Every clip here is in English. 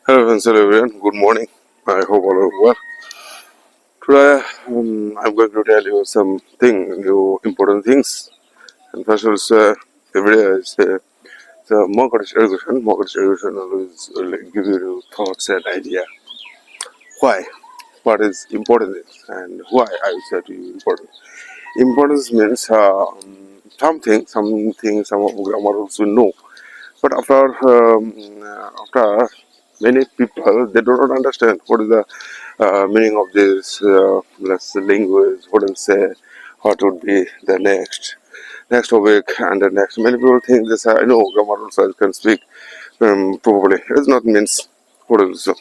Hello, friends, hello everyone. Good morning. I hope all are well. Today, I'm going to tell you something new, important things. And first of all, every day is the mortgage education. Mortgage education always will give you thoughts and idea. Why? What is important is and why I said to you important. Importance means something some of grammar also know. But after many people they do not understand what is the meaning of this let's say language, what will say, what would be the next topic and the next. Many people think this I know grammar also I can speak probably. It does not means what is so.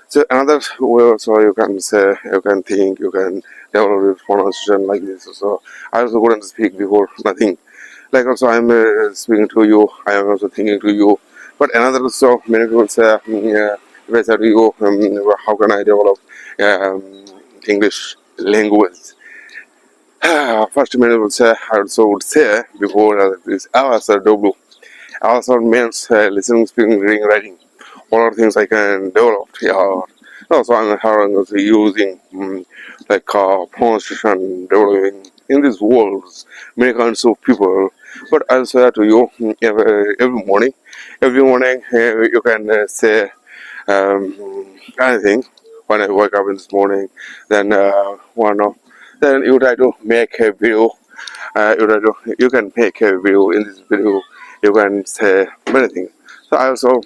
So another way also you can say, you can think, you can develop your pronunciation like this. So I also couldn't speak before nothing. Like also I'm speaking to you, I am also thinking to you. But another so many people say, if I say to you, how can I develop um, English language? First many people say, I also would say before this LSRW. LSR means listening, speaking, reading, writing. All are things I can develop. Yeah. Also, I'm having also using like pronunciation, developing in these worlds, many kinds of people. But I'll say to you every morning. Every morning, you can say anything. When I wake up in this morning, then then you try to make a video. You can make a video. In this video, you can say many things. So I also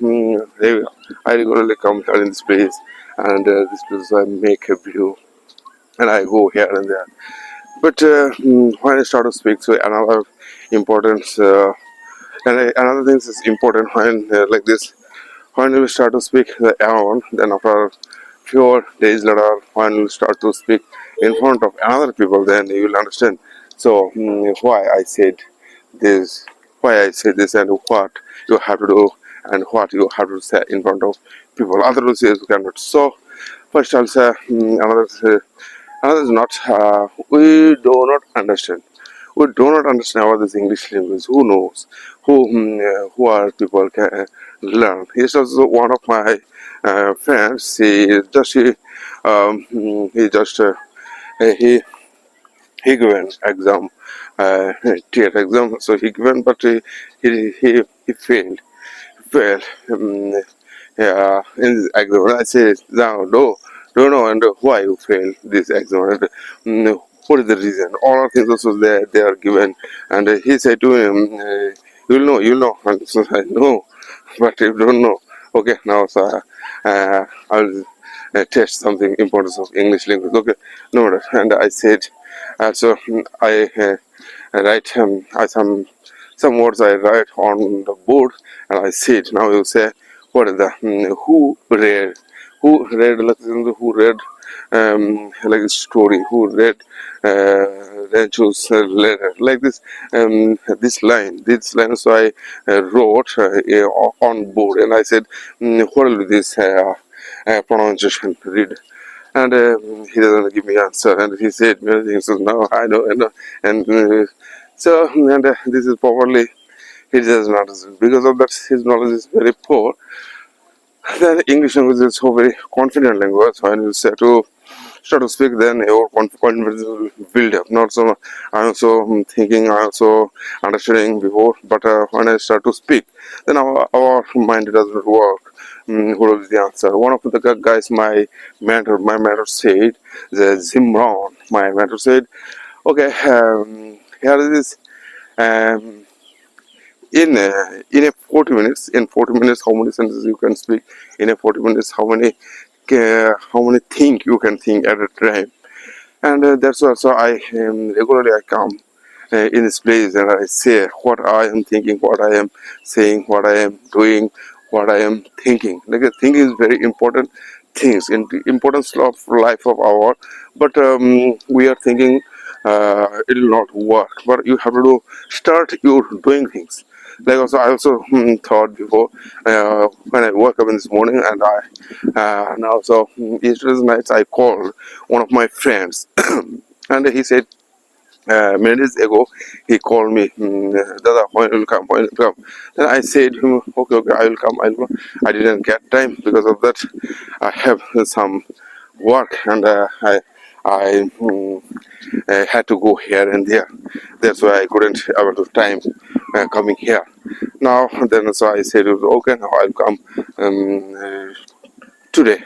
I regularly come here in this place, and this place I make a video, and I go here and there. But when I start to speak, so another importance, another thing is important when like this. When you start to speak the alone, then after few days later, when you start to speak in front of another people, then you will understand. So why I said this, and what you have to do, and what you have to say in front of people. Otherwise, you cannot. So first, I'll say another is not. We do not understand. We do not understand about this English language. Who knows? Who are people can learn? He's also one of my friends. He just he given exam, TET exam. So he given, but he failed. Failed. Yeah, in this exam. I say now don't know and why you failed this exam. And, what is the reason? All of things also they are given, and he said to him, you'll know. And so I know, but if you don't know, okay, now so I'll test something importance of English language. Okay, no matter. And I said, so I write some words I write on the board, and I said, now you say what is the who read like a story, who read Rancho's letter, like this line. So I wrote on board, and I said, what will this pronunciation read? And he doesn't give me answer, and he said many things. So now I know, and this is probably he does not understand. Because of that, his knowledge is very poor. Then English language is so very confident language. When you start to speak, then your confidence will build up. Not so. I also thinking, I also understanding before, but when I start to speak, then our mind doesn't work. What is the answer? One of the guys, my mentor said, the Jim Brown, my mentor said, okay, here is this. Um, in a 40 minutes, how many sentences you can speak? In a 40 minutes, how many think you can think at a time? And that's also I regularly I come in this place, and I say what I am thinking, what I am saying, what I am doing, what I am thinking. Like thinking is very important things in the importance of life of our. But we are thinking it will not work. But you have to start your doing things. Like also I also thought before when I woke up in this morning, and I now so yesterday's night I called one of my friends and he said minutes ago, he called me, Dada, when will come? When will come? Then I said, okay, okay, I will come. I will come. I didn't get time because of that. I have some work, and I had to go here and there. That's why I couldn't able to time coming here. Now, then so I said, okay, now I'll come today.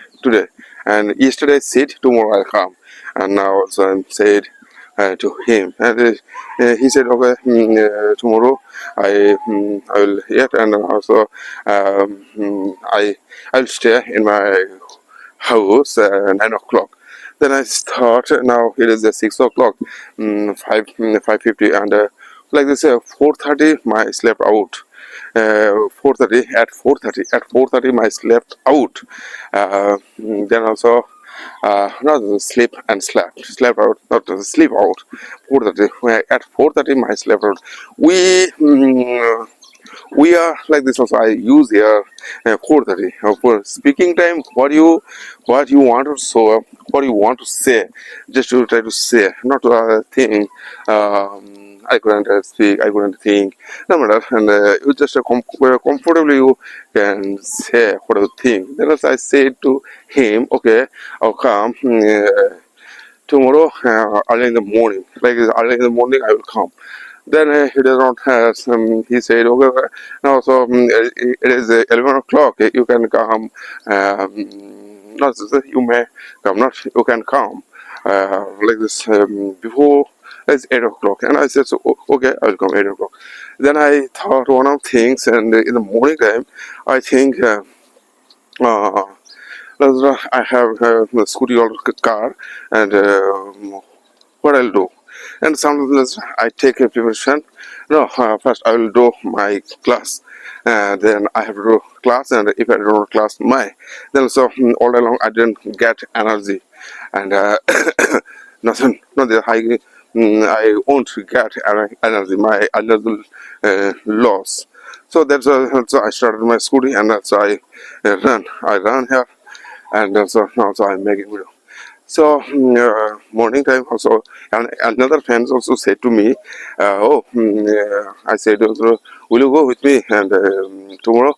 And yesterday I said tomorrow I'll come, and now also I'm said to him, and he said okay, tomorrow I will yet, and also I'll stay in my house 9 o'clock. Then I thought now it is 6 o'clock, 5:50, and like this 4:30 my slept out. 4:30 at 4:30 my slept out. Then also not sleep and slept out, not sleep out. 4:30 at 4:30 my slept out. We are like this also. I use here 4:30 for speaking time. What you want to show, what you want to say, just to try to say, not to think. I couldn't speak, I couldn't think, no matter, and you just comfortably you can say what you think. Then as I said to him, okay, I'll come tomorrow early in the morning, like early in the morning I will come. Then he does not have some. He said, "Okay, now so it is 11 o'clock. You can come. Not you may come. Not you can come. Like this before. It's 8 o'clock." And I said, "So okay, I will come 8 o'clock." Then I thought one of things, and in the morning time, I think. Uh, I have a scooty or car, and what I'll do. And sometimes I take a preparation. No, first I will do my class, and then I have to do class. And if I don't do class, then so all along I didn't get energy, and nothing. Not that I won't get energy. My energy loss. So that's I started my scooty, and that's I run. I run here, and so now so I'm making video. So morning time also, and another friend also said to me, I said, will you go with me and tomorrow?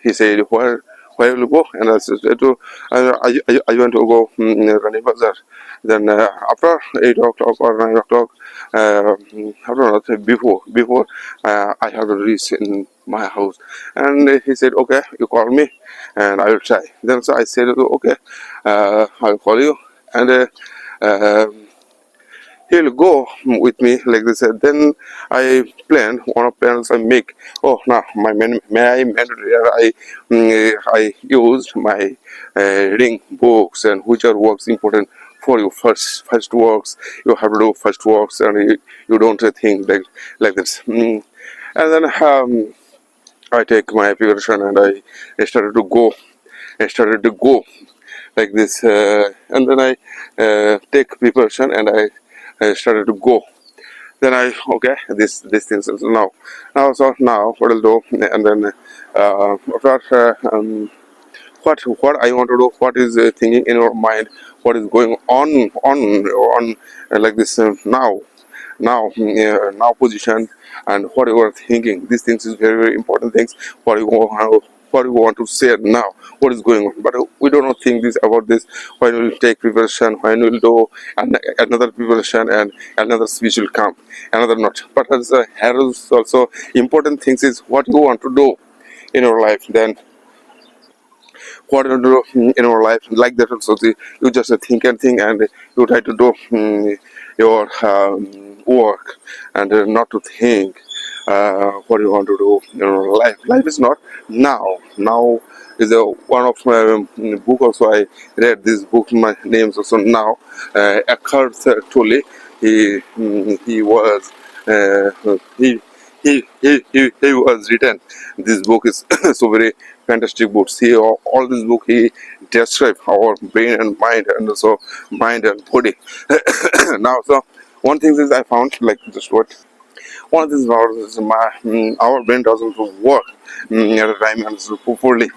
He said, where will you go? And I said, I want to go Rani Bazar. Then after 8 o'clock or 9 o'clock, after that, before I have to reach in my house. And he said, okay, you call me and I will try. Then so I said, okay, I'll call you, and he'll go with me like this. Then I plan one of plans I make. Oh, now my I used my reading books, and which are works important for you. First works you have to do first works, and you don't think like this. And then I take my application, and I started to go. I started to go like this, and then I take preparation, and I started to go. Then I okay, this things now what I'll do, and then after what I want to do, what is thinking in your mind, what is going on like this now position, and what you are thinking. These things is very important things. What you want to say now, what is going on, but we do not think this about this. When we'll take preparation, when we'll do another preparation, and another speech will come, another not. But as also important things is what you want to do in your life. Then what you do in our life, like that also you just think and think, and you try to do your work, and not to think what you want to do in your life is not now is one of my book also. I read this book, my name is also now Eckhart Tolle. He was he was written. This book is so very fantastic book. See all this book he describe our brain and mind, and also mind and body. Now so one thing is I found like just what one of these is our brain doesn't work at a time, and so properly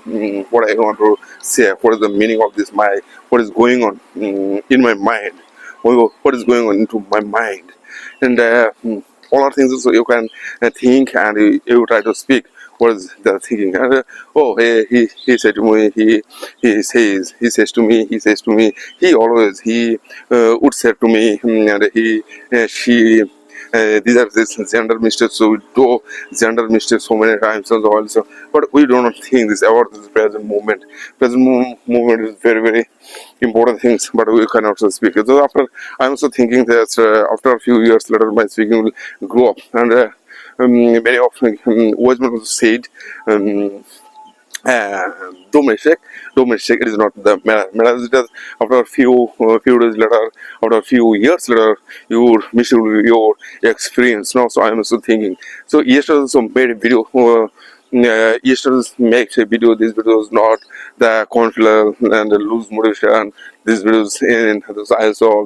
what I want to say, what is the meaning of this, what is going on in my mind, what is going on into my mind. And all our things also you can think, and you try to speak what is the thinking. And oh, he said to me, he says to me, he always would say to me, and she. These are this gender mistakes, so we do gender mistakes so many times also, but we do not think this about this present moment. Moment is very, very important things, but we cannot also speak. So after, I'm also thinking that after a few years later, my speaking will grow up, and very often Weisman also said. Do mistake, it is not the matter is just after a few days later, after a few years later, your mistake will be your experience. Now, so I am also thinking. So yesterday also made a video. Yesterday makes a video. This video is not the confidence and the lose motivation. This videos in I saw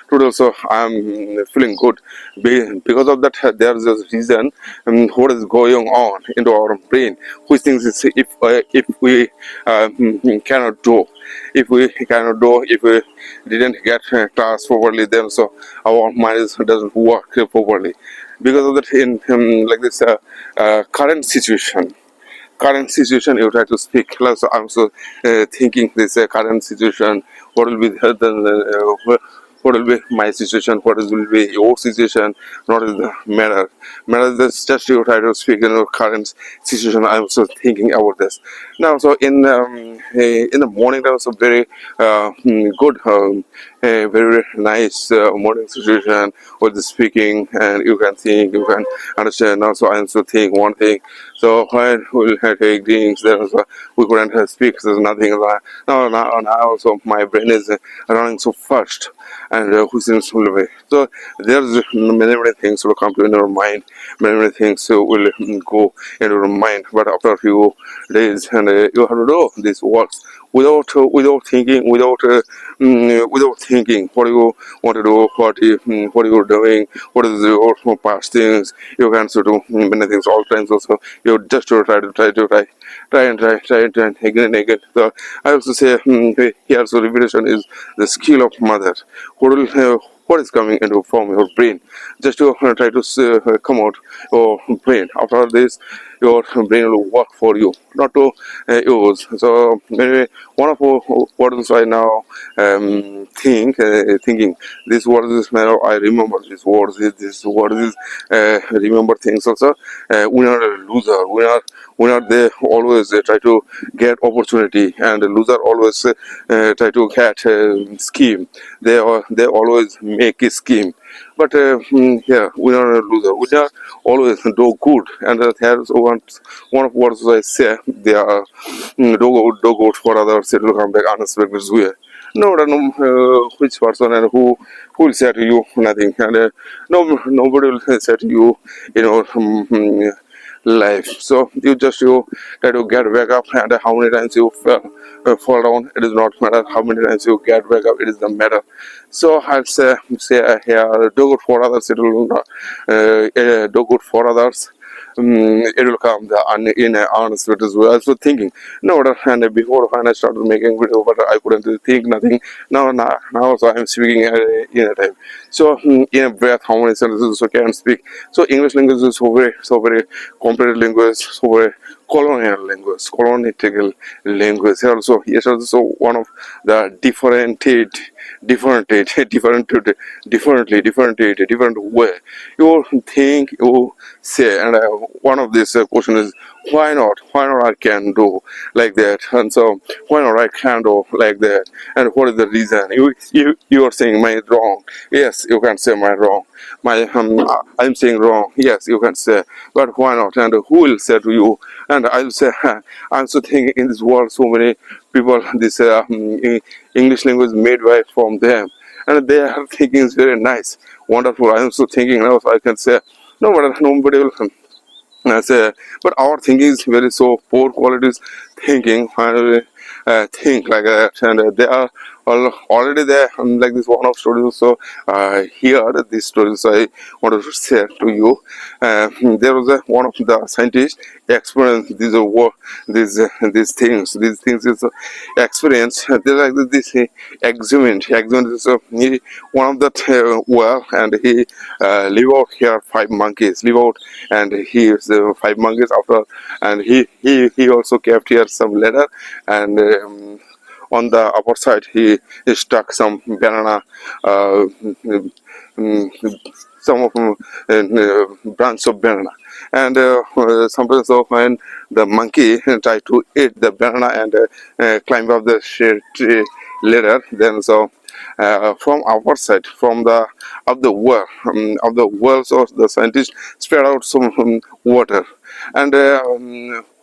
today also I am feeling good because of that. There is a reason what is going on into our brain, which things is if we cannot do, if we didn't get class properly, then so our mind doesn't work properly. Because of that, in like this current situation you try to speak. So I'm so thinking this current situation, what will be what will be my situation, will be your situation, not is the matter is just you try to speak in your current situation. I'm also thinking about this now. So in the morning there was a very good a very nice morning situation with the speaking, and you can think, you can understand. Also I also think one thing. So when we'll take drinks, there was we couldn't speak. There's nothing. Now also my brain is running so fast, and which seems to be. So there's many things will come to in our mind. Many things will go into our mind. But after a few days, and you have to do this works without thinking, without thinking what you want to do, what you're doing, what is your past things. You can do many things all times. Also, you just try and again and again. So I also say here, so repetition is the skill of mother. What is coming into from your brain, just to try to come out your brain. After this, your brain will work for you, not to use. So maybe one of what is I now thinking this word is now I remember this word is remember things also. We are a loser. We are they always try to get opportunity, and the loser always try to get scheme. They always make a scheme. But yeah, we are a loser. We are always do good, and there's one of what I say. They are do good for others. It will come back unexpected way. No, I don't know which person and who will say to you nothing, and nobody will say to you, life. So you try to get back up, and how many times you fall down, it is not matter. How many times you get back up, it is the matter. So I'll say here, do good for others. It will not do good for others. It will come in an honest way as well. I was thinking, no, and before when I started making video, but I couldn't think nothing. Now so I'm speaking in a time. So in a breath, how many sentences I can speak? So English language is so very competitive language, so very colonial language. Also, yes, also one of the different way you think, you say. And one of these question is why not I can do like that, and so why not I can do like that, and what is the reason you are saying my wrong. Yes, you can say my wrong, my I'm saying wrong. Yes, you can say, but why not, and who will say to you? And I'll say I'm so thinking in this world so many people this English language made by from them, and they are thinking is very nice, wonderful. I'm so thinking now, so I can say no, but nobody will say, but our thinking is very so poor qualities thinking. Finally think like that, and they are already there, like this one of stories. So here, this stories I wanted to share to you. There was one of the scientists experienced these things is experience. They like this experiment is one of that well, and he live out here five monkeys live out, and he is five monkeys after, and he also kept here some leather, and on the upper side he stuck some banana, mm, some of them branch of banana, and sometimes so when the monkey try to eat the banana and climb up the tree ladder, then so from our side, from the of the well, so the scientists spread out some water, and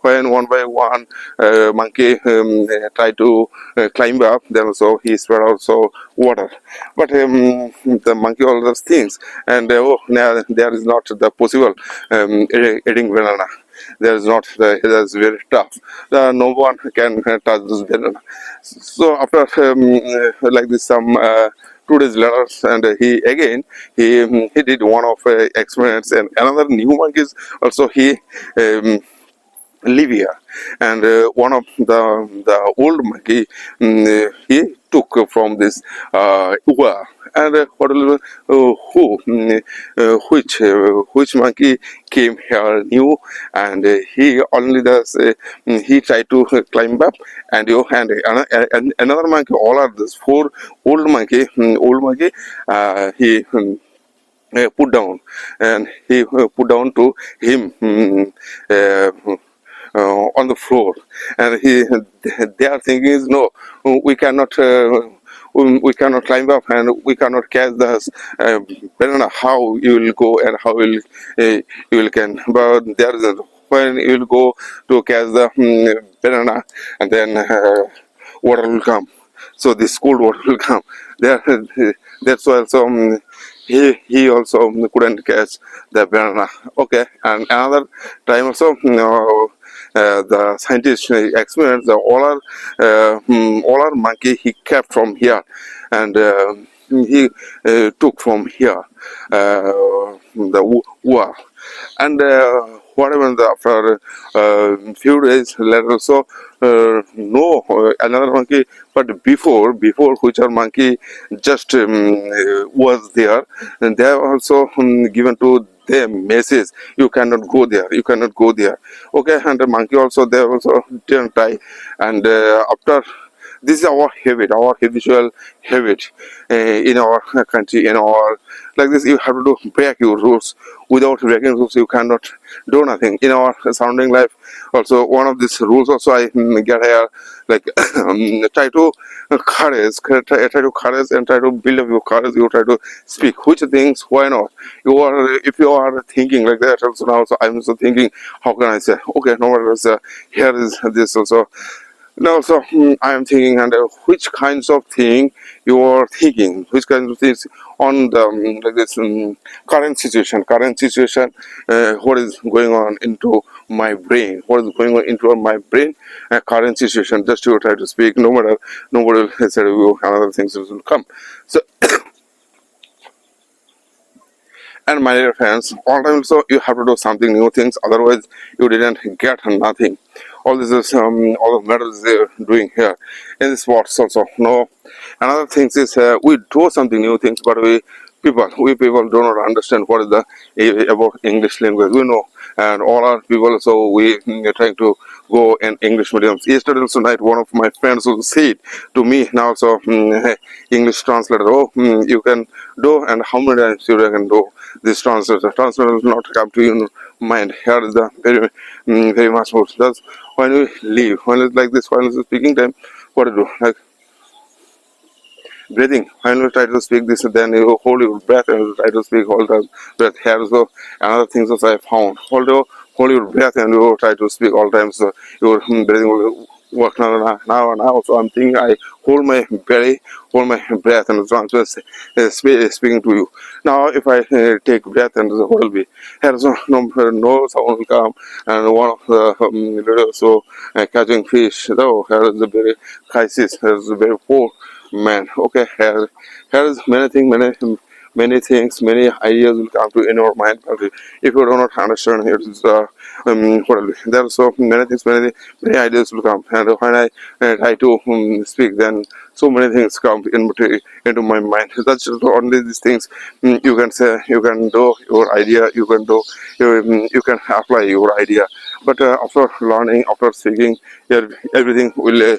when one by one monkey try to climb up, then so he spread out so water, but the monkey all those things, and oh, now there is not the possible eating banana. There is not that's very tough. No one can touch this banana. So after like this some 2 days later, and he did one of experiments, and another new monkeys also he live here, and one of the old monkey he took from this well, and which monkey came here new, and he only does he tried to climb up, and another monkey, all are this four old monkey he put down, and he put down to him on the floor, and they are thinking is no, we cannot we cannot climb up, and we cannot catch the banana. How you will go, and how will you will can, but there is when you will go to catch the banana, and then water will come, so this cold water will come there. That's why also he also couldn't catch the banana. Okay, and another time also the scientists experienced the all our monkey he kept from here, and he took from here the wall, and what happened after few days later, so no another monkey, but before which our monkey just was there, and they have also given to them message, you cannot go there, you cannot go there. Okay, and the monkey also they also didn't try, and after this is our habit, our habitual habit in our country, in our like this. You have to do break your rules. Without breaking rules, you cannot do nothing in our surrounding life. Also, one of these rules also I get here, like try to try to courage, and try to build up your courage. You try to speak which things, why not? You are if you are thinking like that. Also now, also I'm also thinking, how can I say? Okay, no matter. Here is this also. Now, so I am thinking, and which kinds of thing you are thinking, which kinds of things on the like this current situation, what is going on into my brain, what is going on into my brain, current situation. Just to try to speak, no matter nobody will say you another things will come. So. And my dear friends, all time also you have to do something new things, otherwise you didn't get nothing. All this is all the matters they're doing here in this sports also. No, another thing is we do something new things, but we people do not understand what is the about English language. We know, and all our people, so we are trying to go in English mediums. Yesterday also night, one of my friends also said to me now, so English translator, oh, you can do, and how many times you can do this translator? Translator will not come to your mind. Here is the very much more. That's when we leave, when it's like this, when it's speaking time, what to do? Like breathing. When you try to speak this, then you hold your breath and you try to speak, hold the breath. Here also another things also I found. Hold your breath and you try to speak all times. So your breathing will work now. So I'm thinking I hold my belly, hold my breath, and so I'm just speaking to you. Now if I take breath, and what will be? Here so no sound will come, and one of the little so catching fish. Though here is a very crisis. Here is a very poor man, okay, here is many things, many ideas will come to in our mind. But if you do not understand, it is there are so many things, many ideas will come. And when I try to speak, then so many things come into my mind. That's just only these things you can say, you can do your idea, you can do, you can apply your idea. But after learning, after speaking, everything will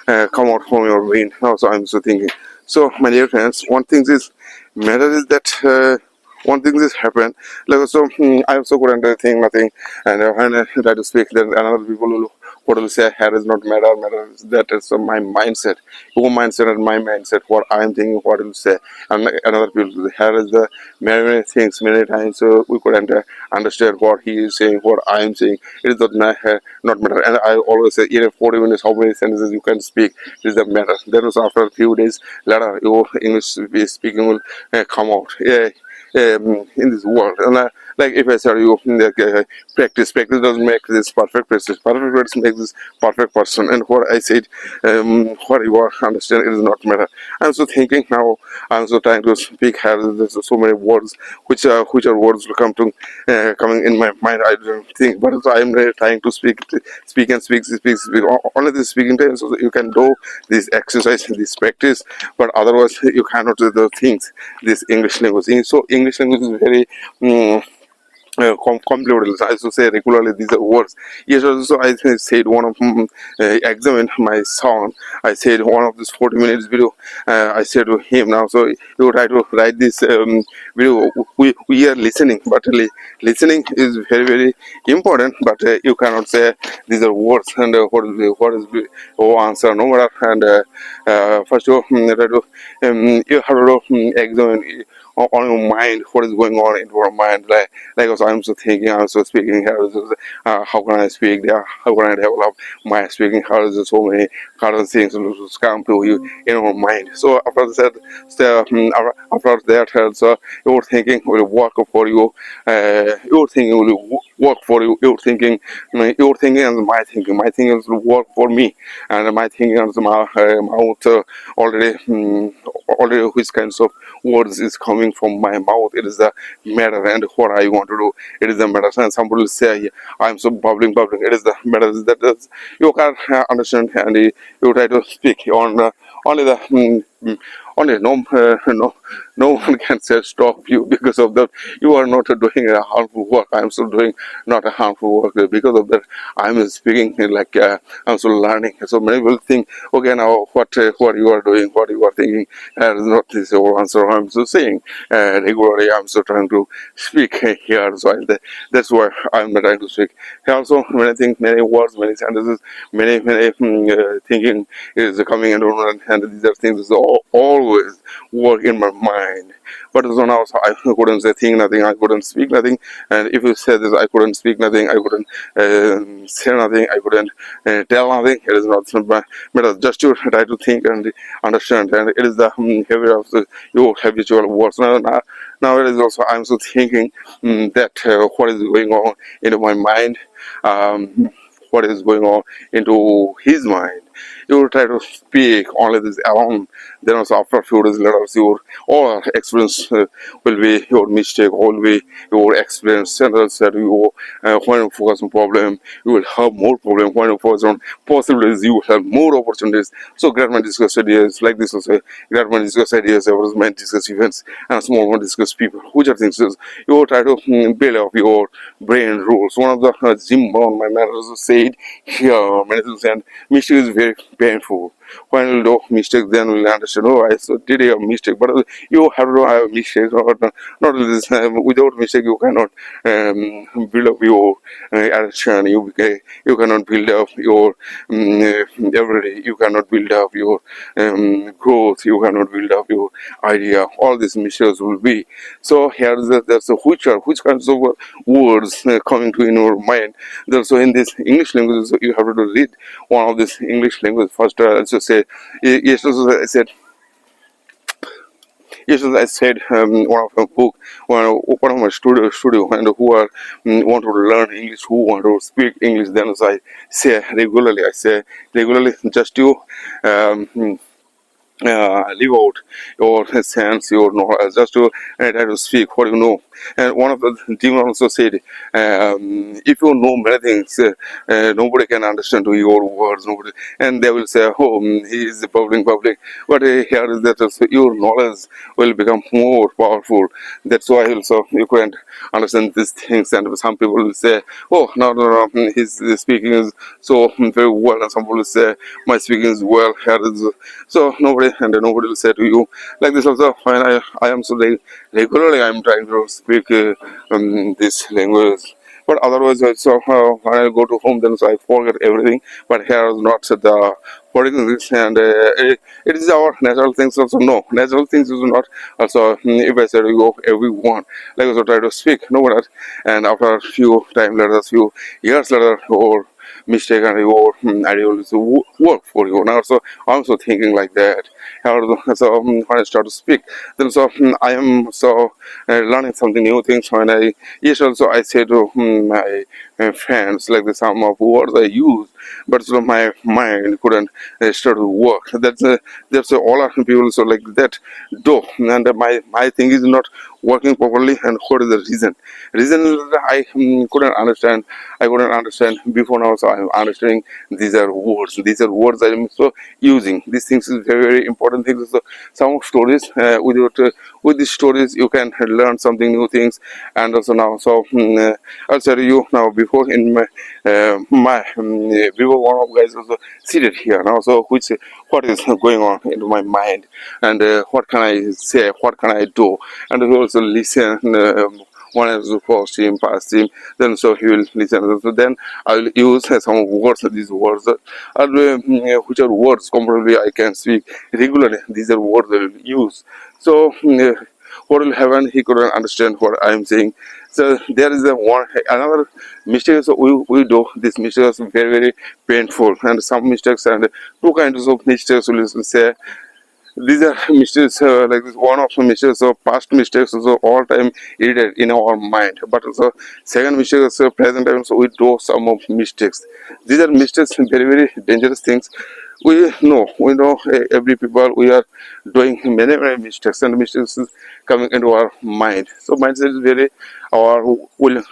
come out from your brain. Also, I'm so thinking. So, my dear friends, one thing is matter is that one thing is happened. Like so, I also couldn't think nothing, and when I try to speak, then another people will say, "Here is not matter. Matter is that is my mindset, your mindset and my mindset. What I'm thinking, what will say, and another people will say, here is the many things, many times. So we couldn't understand what he is saying, what I am saying. It is not matter. And I always say, in 40 minutes, how many sentences you can speak is the matter. Then also after a few days later, your English speaking will come out. Yeah. In this world, and like if I tell you like, practice doesn't make this perfect practice makes this perfect person. And what I said, what you are understand, it is not matter. I'm so thinking now, I'm so trying to speak, have there's so many words which are words will come to coming in my mind. I don't think, but I'm really trying to speak. Only this speaking time, so that you can do this exercise, this practice, but otherwise you cannot do the things. This English language. So English language is very complicated. I should say regularly these are words. Yes, also I said one of examine my son. I said one of this 40 minutes video. I said to him now. So you try to write this video. We are listening, but listening is very important. But you cannot say these are words and what is the answer no matter. And first you try to you have to examine on your mind what is going on in your mind, like also I'm so thinking, I'm so speaking here, how can I speak there, how can I develop my speaking, how is there so many kind of things to come to you in your mind. So after that, after that so your thinking will work for you, your thinking will work for you, your thinking and my thinking will work for me, and my thinking and my mouth already already which kinds of words is coming from my mouth. It is the matter, and what I want to do, it is the matter. And somebody will say, I'm so bubbling. It is the matter that you can understand, and you try to speak on only the only no one can say stop you because of that. You are not doing a harmful work. I am still doing not a harmful work because of that. I am speaking like I'm still learning. So many people think, okay, now what you are doing, what you are thinking, is not this whole answer. I'm so saying regularly. I'm so trying to speak here. So that's why I'm trying to speak. Also, many things, many words, many sentences, many thinking is coming into and these are things is always work in my mind. But so now so I couldn't say think nothing, I couldn't speak nothing. And if you say this, I couldn't speak nothing, I couldn't say nothing, I couldn't tell nothing. It is not matter. Just to try to think and understand, and it is the habit of your habitual words. Now it is also I'm so thinking that what is going on into my mind. What is going on into his mind. You will try to speak only this alone. Then also after a few days later, your all experience will be your mistake, will be your experience. And that you when you focus on problem, you will have more problem. When you focus on possibilities, you will have more opportunities. So great man discuss ideas like this also. Great man discuss ideas, average man discuss events, and small man discuss people. Which are things is you will try to build up your brain rules. One of the Jim Brown, my man, also said here many things, and mistake is very painful. When you do mistake, then we'll understand. Oh, I so did a mistake, but you have to have mistakes. Or not this. Without mistake, you cannot build up your action. You cannot build up your everyday. You cannot build up your growth. You cannot build up your idea. All these mistakes will be. So here is that's a which kinds of words coming to in your mind. Also in this English language, you have to read one of this English language first. Also say yes. Also I said yes. As I said one of my book, one of my studio, and who are want to learn English, who want to speak English. Then as I say regularly, just you. leave out your sense, your knowledge, just to try to speak what you know. And one of the demon also said, if you know many things, nobody can understand your words. Nobody, and they will say, "Oh, he is the public." But here is that also your knowledge will become more powerful. That's why also you couldn't understand these things. And some people will say, "Oh, no, his speaking is so very well," and some people will say, "My speaking is well." Here is so nobody will say to you like this also. When I am so regularly I'm trying to speak this language, but otherwise also when I go to home then so I forget everything. But here is not the forgetting this, and it is our natural things also. No, natural things is not also. If I said you everyone like also try to speak, no one, and after a few time later, few years later, or mistake and your idea will work for you. Now, so I'm also thinking like that. So when I start to speak, then so I am so learning something new things. When I yes, also I say to my friends like the some of words I use, but so my mind couldn't start to work. That's all our people so like that do, and my thing is not working properly. And what is the reason? Reason is that I couldn't understand. I couldn't understand before now, so I'm understanding. These are words. These are words I'm so using. These things is very important things. So some stories with these stories you can learn something new things. And also now, so I'll tell you now. Before in before one of guys also seated here now. So which what is going on in my mind, and what can I say? What can I do? And also listen. One is the first him, past him, then so he will listen. So then I will use some words. These words which are words comparably I can speak regularly. These are words I will use. So what will happen? He couldn't understand what I am saying. So there is a one another mistake. So we do this mistake is very painful, and some mistakes and two kinds of mistakes will say. These are mistakes like this. One of the mistakes of past mistakes also all time irritated in our mind. But also second mistake is present time. So we do some of mistakes. These are mistakes, very dangerous things. We know every people we are doing many mistakes, and mistakes is coming into our mind. So mindset is very our will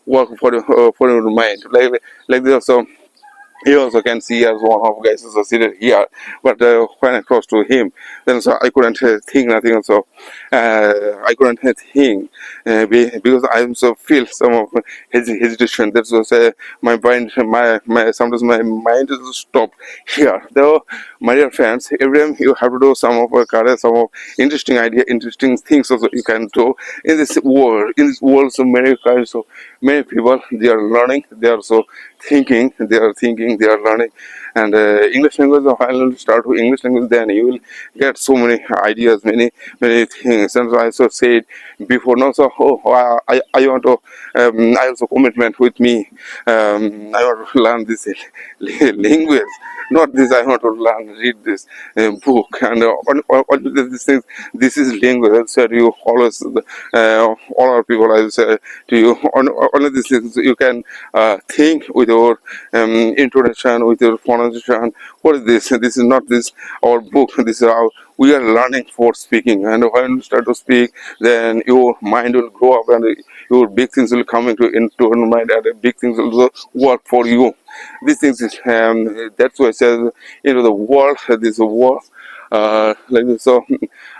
work for your mind like this. So you also can see as one of guys is seated here, but when I crossed to him, then so I couldn't think nothing. So I couldn't think because I also feel some of his hesitation. That's was my mind, my sometimes my mind is stopped here. Though, my dear friends, every time you have to do some of courage, some of interesting idea, interesting things also you can do in this world. In this world, so many kinds of many people they are learning, they are so thinking, they are learning. And English language, I'll start with English language, then you will get so many ideas, many things. And so I also said before now, so I want to I also commitment with me, I want to learn this language, not this I want to learn read this book. And on this thing, this is language. I said you always all our people I say to you only these things you can think with your intonation, with your pronunciation. What is this? This is not this our book. This is how we are learning for speaking. And when you start to speak, then your mind will grow up, and your big things will come into your mind, and big things will also work for you. These things is that's why it says the world. This world like this. So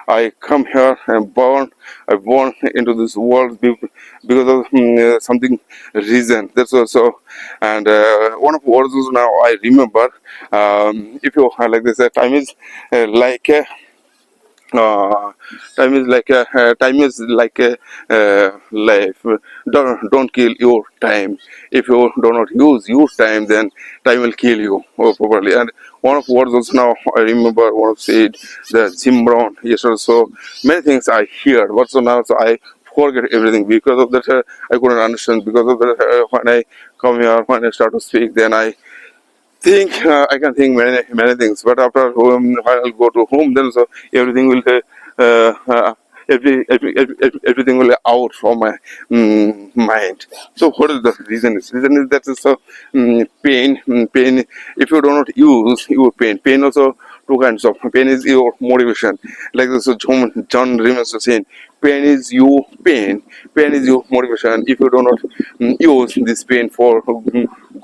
I come here and I born into this world because of something reason. That's also, and one of the words is now I remember. If you like this, time is like a time is like a life. Don't kill your time. If you do not use your time, then time will kill you probably. And one of words also now I remember one of said the Jim Brown. Yes, also many things I hear, but so now so I forget everything because of that. I couldn't understand because of that. When I come here, when I start to speak, then I think I can think many things, but after home, I'll go to home. Then so everything will everything will out from my mind. So what is the reason? Reason is that is so pain. If you do not use your pain also two kinds of pain is your motivation. Like this, John Ramos was saying, pain is your pain. Pain is your motivation. If you do not use this pain for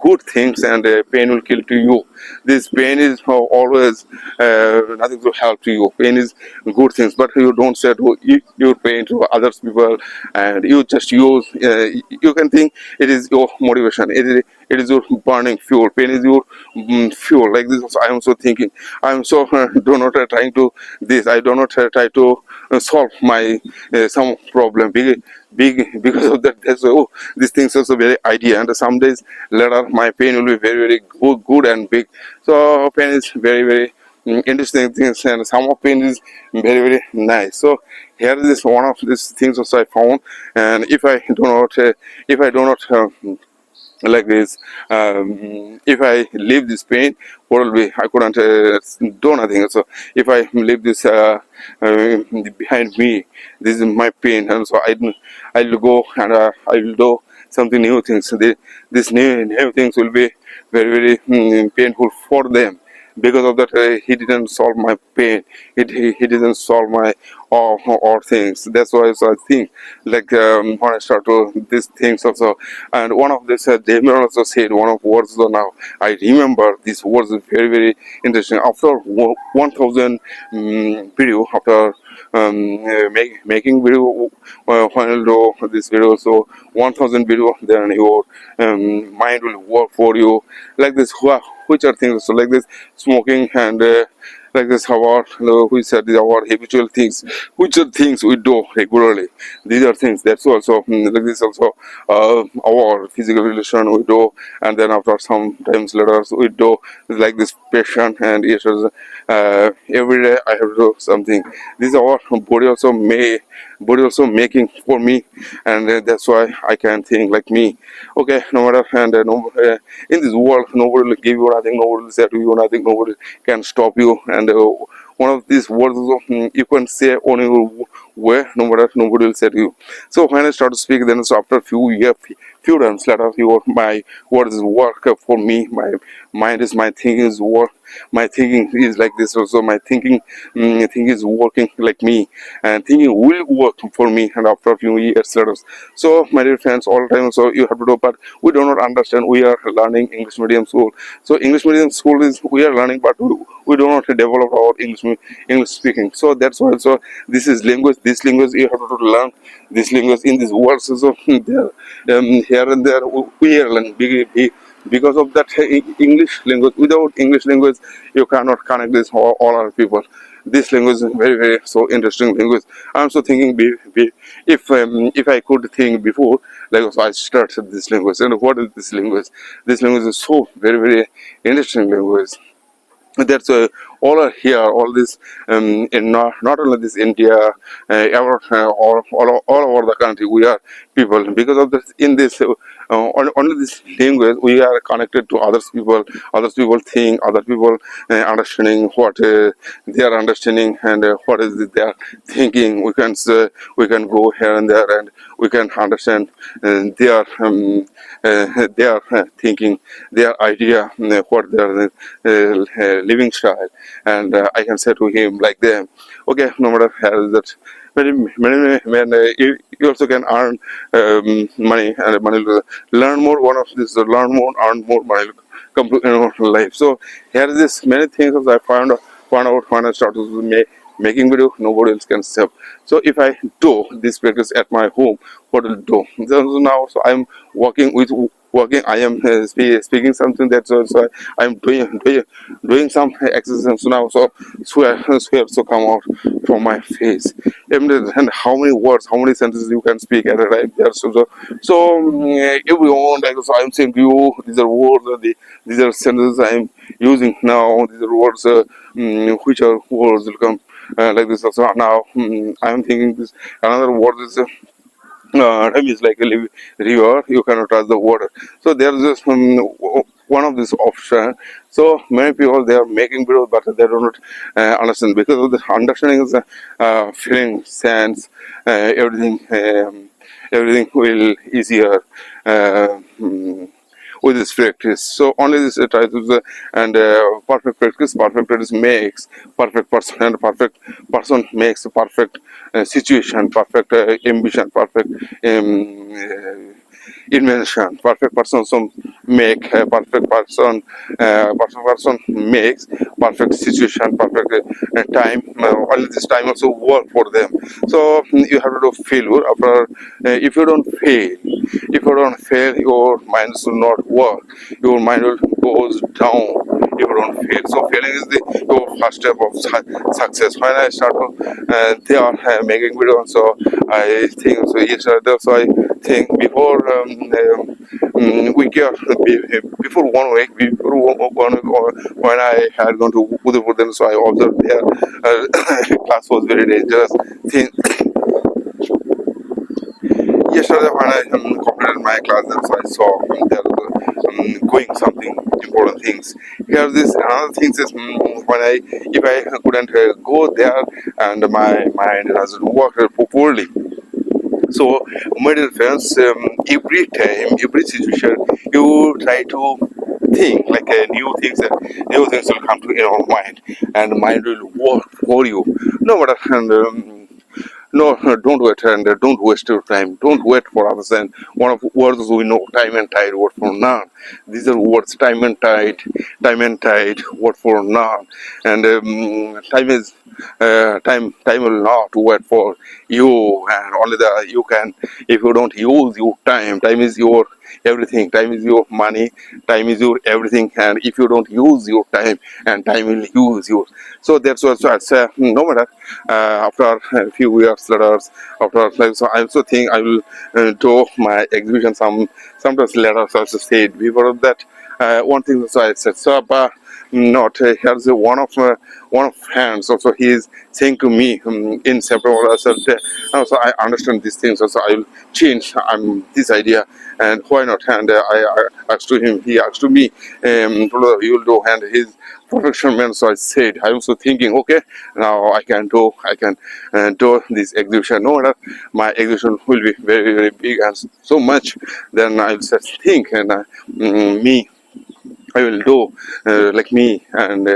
good things, and pain will kill to you. This pain is always nothing to help to you. Pain is good things, but you don't say to your pain to others people, and you just use. You can think it is your motivation. It is your burning fuel. Pain is your fuel. Like this, also, I am so thinking. I am so do not trying to this. I do not try to solve my some problem. Because of that. That's oh, these things also very idea. And some days later, my pain will be very good and big. So pain is very interesting things, and some of pain is very nice. So here is one of these things also I found. And if I do not like this, if I leave this pain, what will be? I couldn't do nothing. So if I leave this behind me, this is my pain, and so I'll go and I will do something new things. This new things will be very painful for them. Because of that, he didn't solve my pain. He didn't solve my all things. That's why, so I think, like when I start to these things also. And one of this, Damien also said one of words. So now I remember this words is very interesting. After 1,000 video, after making video, when I do this video, so 1,000 video, then your mind will work for you. Like this, which are things, so like this, smoking, and like this, our which are our habitual things, which are things we do regularly. These are things that's also like this also our physical relation we do, and then after some times later we do like this patient, and it was every day I have to do something. This is our body also making for me, and that's why I can think like me. Okay, no matter, and no, in this world nobody will give you nothing, nobody will say to you nothing, nobody can stop you. And one of these words you can say on your way, no matter, nobody will say to you. So when I start to speak, then so after few years, few times later, my words work for me. My mind is my thinking is work. My thinking is like this also. My thinking is working like me, and thinking will work for me. And after a few years later, so my dear friends, all the time, so you have to do, but we do not understand. We are learning English medium school. So English medium school is we are learning, but we do not develop our English speaking. So that's why. So this is language. This language you have to learn. This language in these words. So there, here and there we are learning because of that English language. Without English language, you cannot connect this all other people. This language is very so interesting language. I'm so thinking if I could think before, like so I started this language. And what is this language? This language is so very interesting language. That's all are here, all this in not only this India, all over the country we are people. Because of this, in this only this language we are connected to others people think, other people understanding what they are understanding, and what is it they are thinking. We can go here and there, and we can understand their thinking, their idea, what their living style. And I can say to him like them, okay, no matter how that. You also can earn money, and money will learn more. One of this, learn more, earn more money, come to life. So here is this many things that I found out when I started making video. Nobody else can help. So if I do this practice at my home, what will do? So now, so I'm working. I am speaking something that's also I'm doing some exercises now. So swear so come out from my face. And how many words, how many sentences you can speak at a time? If we want, like, so I'm saying to you, these are words, these are sentences I'm using now. These are words, which are words will come like this. Also now, I'm thinking this another word is. Time is like a river, you cannot touch the water. So there's this one of this option. So many people they are making videos, but they do not understand. Because of the understanding is feeling sense, everything will easier. with this practice. So only this try to and perfect practice makes perfect person, and perfect person makes a perfect situation, perfect ambition, perfect invention. Perfect person so make perfect person makes perfect situation, perfect time. All this time also work for them. So you have to do failure after. If you don't fail, your mind will not work. Your mind will goes down if you don't fail. So failing is the your first step of success. When I start to they are making videos, so I think so. Yes, so I think before we get before 1 week, before 1 week, or when I had gone to Udaipur, then so I observed their class was very dangerous. Thing yesterday when I completed my class, then so I saw there was going something important things. Here this another things is when I if I couldn't go there and my mind doesn't work properly. So, my dear friends, every time, every situation, you try to think like new things will come to your mind, and mind will work for you. No matter, and no, don't wait and don't waste your time. Don't wait for others. And one of words we know, time and tide, word for none. These are words, time and tide, word for none. And time is time will not wait for you, and only the you can. If you don't use your time is your everything. Time is your money. Time is your everything. And if you don't use your time, and time will use you. So that's what I say. No matter after a few years later, after like, so I also think I will do my exhibition sometimes later. So I also said before that one thing. So I said so. Not here's one of friends. Also, he is saying to me in September. Also, I understand these things. Also, I will change this idea, and why not? And I asked to him. He asked to me. You will do, and his perfection man. So I said, I'm also thinking, okay, now I can do this exhibition. No matter my exhibition will be very, very big and so much, then I'll just think and me. I will do like me and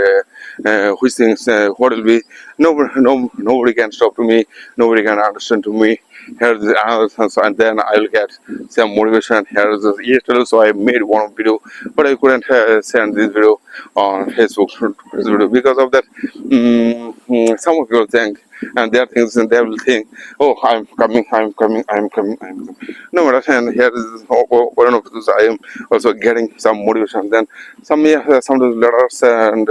which things what will be nobody can stop to me, nobody can understand to me. Here's the another thing, so, and then I will get some motivation. Here's the yesterday, so I made one video, but I couldn't send this video on Facebook because of that. Some of you think, and there are things, and they will think, oh, I'm coming, I'm coming, I'm coming, I'm coming. No matter, and here is one of those. I am also getting some motivation. Then sometimes letters and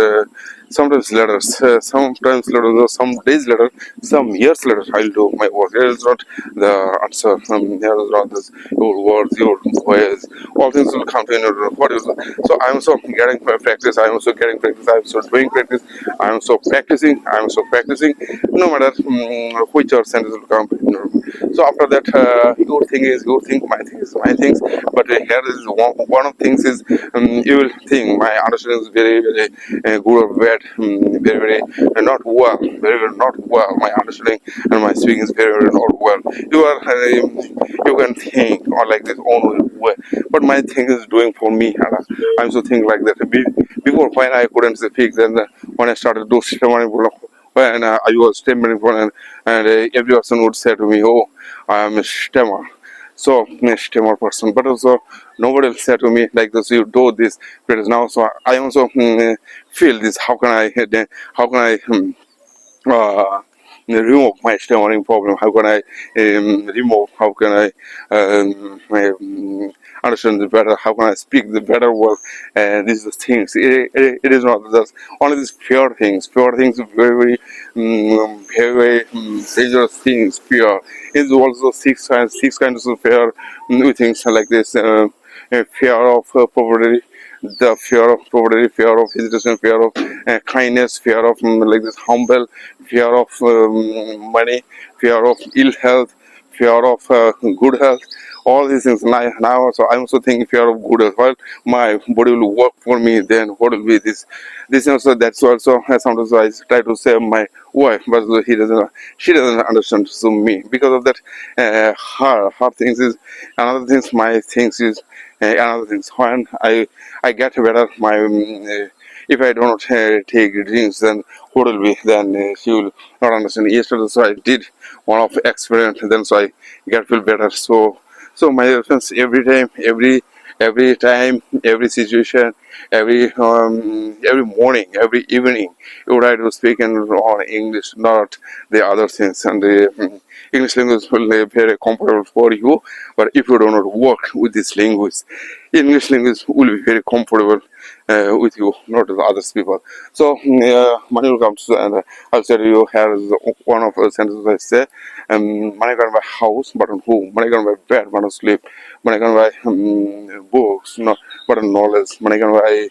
sometimes letters, or some days later, some years later, I'll do my work. Here is not the answer. Here is not this your words, your voice. All things will come to your what is. So I'm also getting practice. I'm also getting practice. I'm also doing practice. I'm also practicing. I'm also practicing. No matter which your sentence will come. So after that, your thing is your thing, my thing is my things. But here is one of things is you will think my understanding is very very good or bad, very very not well, very very not well. My understanding and my speaking is very very not well. You are you can think or like this own way, but my thing is doing for me. And I'm so think like that. Before when I couldn't speak, then when I started to do when I was stammering for and every person would say to me, "Oh, I am a stammer." So a stammer person, but also nobody will say to me like this. You do this, but now so I also feel this. How can I remove my stammering problem? How can I remove? How can I understand the better? How can I speak the better word? These are the things. It is not just only these pure things. Pure things are very, very, very dangerous things. Pure is also six kinds of fear. Things like this. Fear of poverty, the fear of poverty, fear of hesitation, fear of kindness, fear of like this humble, fear of money, fear of ill health, fear of good health. All these things now also I'm also thinking fear of good health. Well, my body will work for me. Then what will be this also that's also sometimes I try to say my wife, but she doesn't understand so me because of that. Her things is another things. My things is another things when I get better my if I do not take drinks, then what will be? Then she will not understand. Yesterday, so I did one of experiment, then so I get feel better. So my friends, every time, every situation, every morning, every evening, you try to speak in English, not the other things. And the English language will be very comfortable for you. But if you do not work with this language, English language will be very comfortable with you, not with others people. So money will come to, and I'll say to you here is one of the sentences I say. Money can buy house, but on who? Money can buy bed, but on sleep. Money can buy books, no, but on knowledge. Money can buy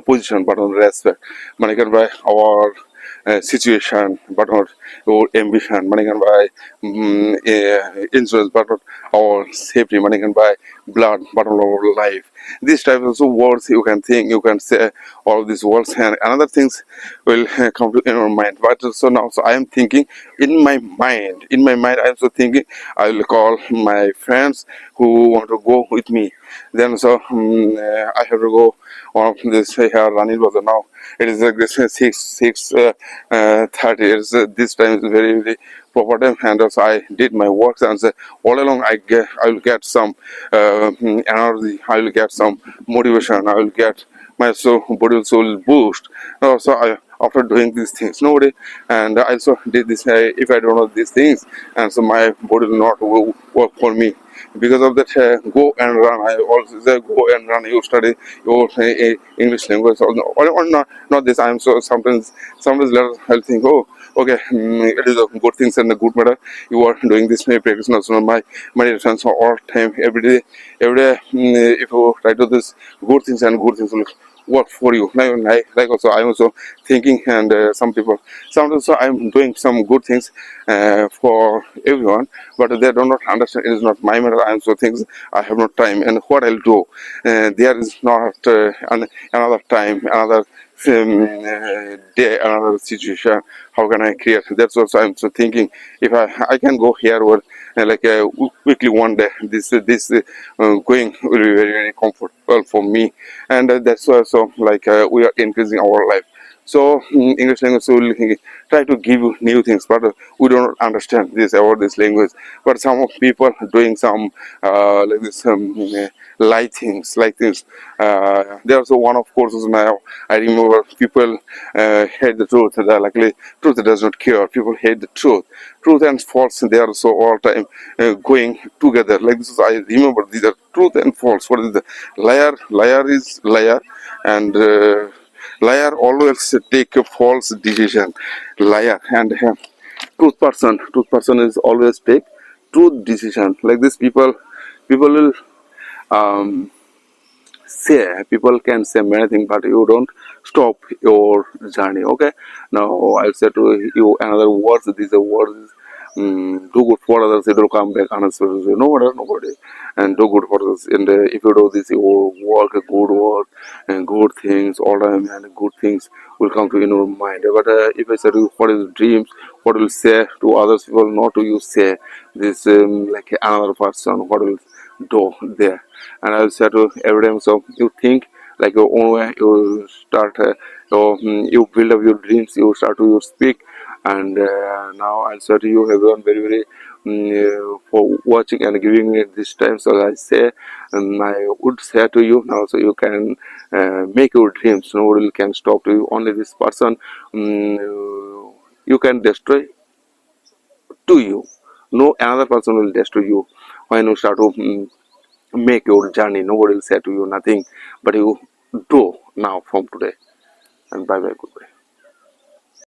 position, but on respect. Money can buy our situation, but not your ambition. Money can buy insurance, but not our safety. Money can buy blood, but not our life. These types of words you can think, you can say all these words, and another things will come to in your mind. But so now, so I am thinking in my mind. In my mind, I am so thinking. I will call my friends who want to go with me. Then so I have to go on this here running was now. It is like this 6:30. It's this time is very very proper time, and also I did my work, and all along I will get some energy. I will get some motivation. I will get my body will boost. So I after doing these things nobody, and I also did this if I don't know these things, and so my body will not work for me. Because of that, go and run. I also say go and run. You study your English language, or not this. I'm so sometimes later I'll think, oh, okay, it is a good things and a good matter. You are doing this maybe practice not so my friends all time every day. If you try to do this good things and good things will work for you. Like also I'm also thinking, and some people sometimes so I'm doing some good things for everyone, but they do not understand. It is not my matter. I'm so things I have no time, and what I'll do. There is not another time, another day, another situation. How can I create? That's also I'm so thinking. If I can go here or like quickly one day, this going will be very very comfortable for me, and that's also like we are increasing our life. So English language will try to give you new things, but we don't understand this about this language. But some of people doing some like this light things like this. There's one of courses now. I remember people hate the truth. Luckily, truth does not cure. People hate the truth. Truth and false. They are so all time going together. Like this is, I remember these are truth and false. What is the liar? Liar is liar, and liar always take a false decision. Liar and truth person is always take truth decision. Like this, people will um, say, people can say many things, but you don't stop your journey. Okay, now I'll say to you another words. These are words. Do good for others, it will come back unanswered. Nobody, and do good for others. And if you do this, you will work a good work and good things all time, and good things will come to in your mind. But if I say to you, what is dreams, what will say to others people, not to you say this like another person, what will do there. And I'll say to every time, so you think like your own way, you start you build up your dreams, you start to you speak. And now I'll say to you everyone very very for watching and giving me this time. So I say, I would say to you now, so you can make your dreams. Nobody can stop to you. Only this person you can destroy to you. No another person will destroy you when you start to make your journey. Nobody will say to you nothing, but you do now from today. And bye bye, goodbye.